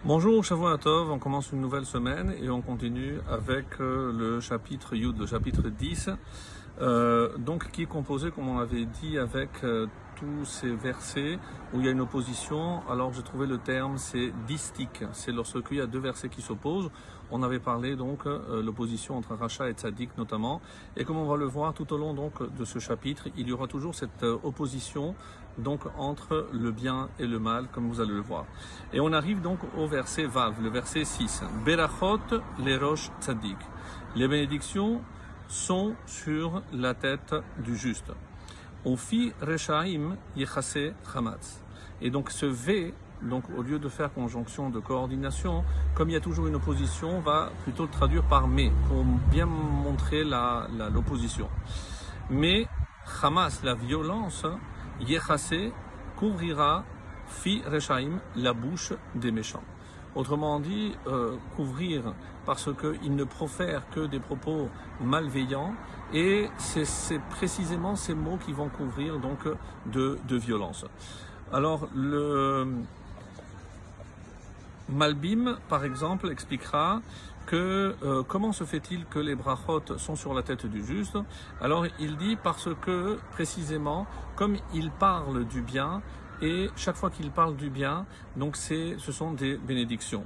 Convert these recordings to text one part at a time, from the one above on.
Bonjour, Shavuot Tov, on commence une nouvelle semaine et on continue avec le chapitre Yud, le chapitre 10, qui est composé, comme on avait dit, avec tous ces versets où il y a une opposition. Alors j'ai trouvé le terme, c'est distique, c'est lorsqu'il y a deux versets qui s'opposent. On avait parlé donc l'opposition entre Racha et Tzadik notamment, et comme on va le voir tout au long donc de ce chapitre, il y aura toujours cette opposition donc entre le bien et le mal, comme vous allez le voir. Et on arrive donc au verset Vav, le verset 6. Berachot lerosh Tzadik. Les bénédictions sont sur la tête du juste. Ofi reshaim yechase chamatz. Et donc ce V, donc au lieu de faire conjonction de coordination, comme il y a toujours une opposition, on va plutôt le traduire par mais, pour bien montrer l'opposition. Mais Hamas, la violence, Yechase couvrira fi reshaim, la bouche des méchants. Autrement dit, couvrir parce qu'ils ne profèrent que des propos malveillants, et c'est précisément ces mots qui vont couvrir donc de violence. Alors le Malbim, par exemple, expliquera que comment se fait-il que les brachot sont sur la tête du juste? Alors il dit parce que précisément, comme il parle du bien, et chaque fois qu'il parle du bien, donc ce sont des bénédictions.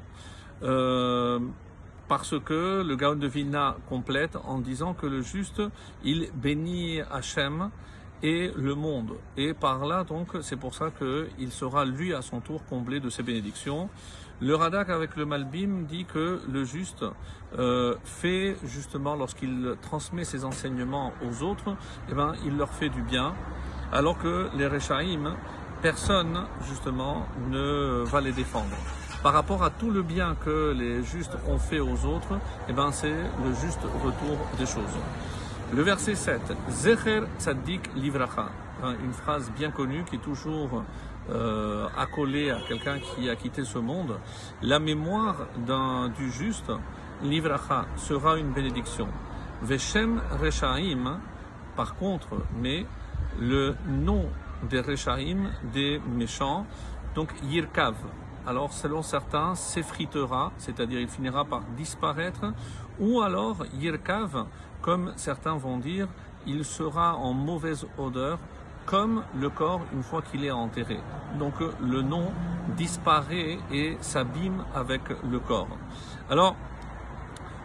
Parce que le Gaon de Vilna complète en disant que le juste, il bénit Hachem et le monde. Et par là, donc, c'est pour ça qu'il sera, lui, à son tour, comblé de ces bénédictions. Le Radak, avec le Malbim, dit que le juste fait, justement, lorsqu'il transmet ses enseignements aux autres, eh ben, il leur fait du bien, alors que les Rechaim, personne, justement, ne va les défendre. Par rapport à tout le bien que les justes ont fait aux autres, eh ben, c'est le juste retour des choses. Le verset 7, Zecher Tzadik Livracha, une phrase bien connue qui est toujours accolée à quelqu'un qui a quitté ce monde. La mémoire du juste, Livracha, sera une bénédiction. Veshem Reshaim, par contre, mais le nom des Reshaim, des méchants, donc Yirkav. Alors, selon certains, s'effritera, c'est-à-dire il finira par disparaître, ou alors Yirkav, comme certains vont dire, il sera en mauvaise odeur, comme le corps une fois qu'il est enterré. Donc le nom disparaît et s'abîme avec le corps. Alors,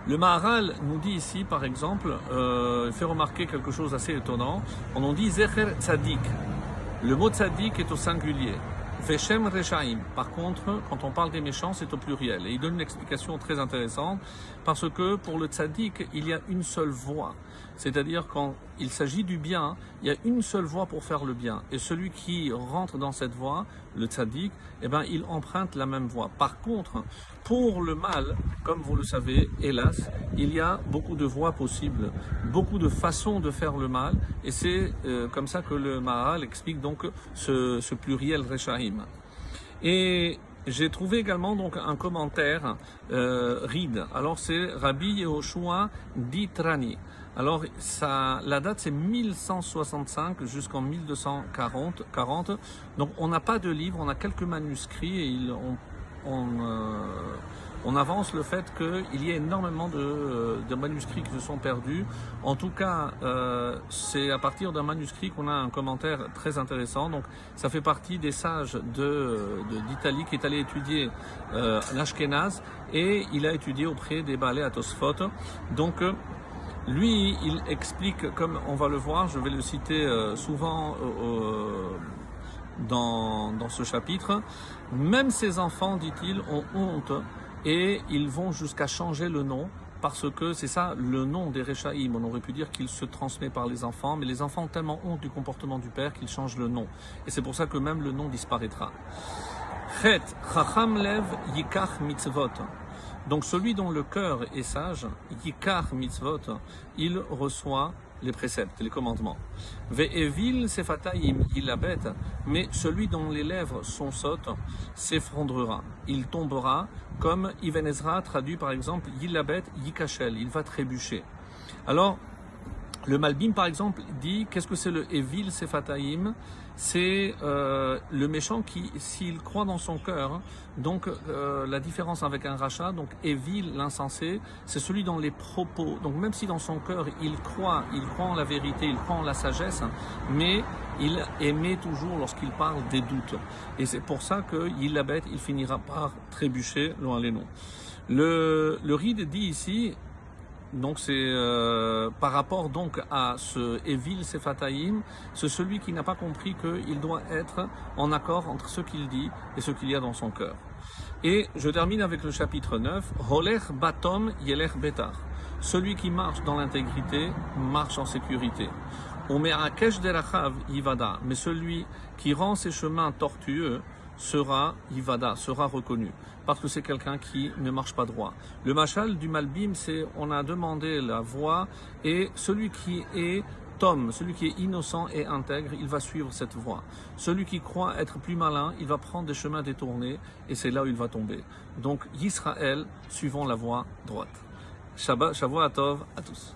le Maharal nous dit ici, par exemple, il fait remarquer quelque chose d'assez étonnant. On nous dit Zecher Tzadik. Le mot Tzadik est au singulier. Veshem Reshaim. Par contre, quand on parle des méchants, c'est au pluriel. Et il donne une explication très intéressante, parce que pour le tzaddik, il y a une seule voie. C'est-à-dire quand il s'agit du bien, il y a une seule voie pour faire le bien. Et celui qui rentre dans cette voie, le tzaddik, eh ben, il emprunte la même voie. Par contre, pour le mal, comme vous le savez, hélas, il y a beaucoup de voies possibles, beaucoup de façons de faire le mal. Et c'est comme ça que le Maharal explique donc ce pluriel Reshaim. Et j'ai trouvé également donc un commentaire Ride. Alors c'est Rabbi Yehoshua d'Itrani. Alors la date c'est 1165 jusqu'en 1240. Donc on n'a pas de livre, on a quelques manuscrits et on avance le fait qu'il y ait énormément de manuscrits qui se sont perdus. En tout cas, c'est à partir d'un manuscrit qu'on a un commentaire très intéressant. Donc, ça fait partie des sages d'Italie qui est allé étudier l'Ashkenaz et il a étudié auprès des Baalei Atosphot. Donc, lui, il explique, comme on va le voir, je vais le citer souvent dans ce chapitre, même ses enfants, dit-il, ont honte et ils vont jusqu'à changer le nom parce que c'est ça le nom des Rechaim. On aurait pu dire qu'il se transmet par les enfants, mais les enfants ont tellement honte du comportement du père qu'ils changent le nom. Et c'est pour ça que même le nom disparaîtra. Chet, Chacham Lev Yikach Mitzvot. Donc celui dont le cœur est sage, Yikach Mitzvot, il reçoit les préceptes, les commandements. Ve'evil sefatayim ilabet, mais celui dont les lèvres sont sottes s'effondrera, il tombera, comme Ibn Ezra traduit par exemple Yilabet Yikachel, il va trébucher. Alors, le Malbim par exemple dit, qu'est-ce que c'est le Evil Sefatayim? c'est le méchant qui, s'il croit dans son cœur, donc la différence avec un rachat, donc évil, l'insensé, c'est celui dans les propos. Donc même si dans son cœur il croit en la vérité, il croit en la sagesse, mais il émet toujours lorsqu'il parle des doutes. Et c'est pour ça qu'il la bête, il finira par trébucher, loin les noms. Le Ride dit ici, donc c'est par rapport donc à ce Evil Sefataïm, c'est celui qui n'a pas compris qu'il doit être en accord entre ce qu'il dit et ce qu'il y a dans son cœur. Et je termine avec le chapitre 9, Holer Batom Yeler Betar. Celui qui marche dans l'intégrité marche en sécurité. Omerakesh Derachav Yivada, mais celui qui rend ses chemins tortueux sera Yivada, sera reconnu, parce que c'est quelqu'un qui ne marche pas droit. Le machal du Malbim, c'est on a demandé la voie, et celui qui est Tom, celui qui est innocent et intègre, il va suivre cette voie. Celui qui croit être plus malin, il va prendre des chemins détournés, et c'est là où il va tomber. Donc Yisraël, suivons la voie droite. Shabbat, Shavua Tov à tous.